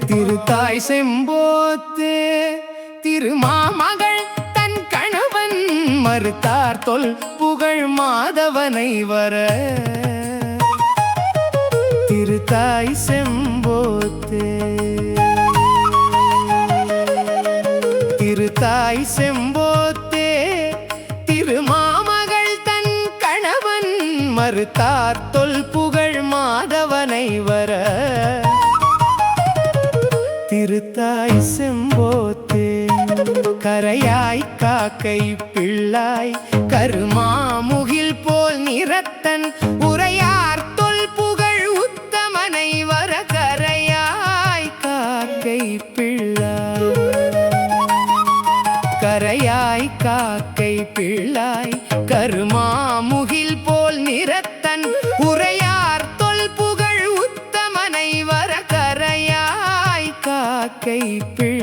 திருத்தாய் செம்போத்தே திருமாமகள் தன் கணவன் மறுத்தார் தொல் புகழ் மாதவனை வர. திருத்தாய் செம்போத்தே திருத்தாய் செம்போத்தே திருமாமகள் தன் கணவன் மறுத்தார் தொல் புகழ் மாதவனை வர. திருத்தாய் செம்போத்தே கரையாய் காக்கை பிள்ளாய் கருமாமுகில் போல் நிறத்தன் உரையார் தொல் புகழ் உத்தமனை வர. கரையாய் காக்கை பிள்ளாய் கரையாய் காக்கை பிள்ளாய் கருமாமுகில் போல் நிறத்தன் உரையார் தொல் புகழ் உத்தமனை வர. கரையாய் காக்கை பிள்ளை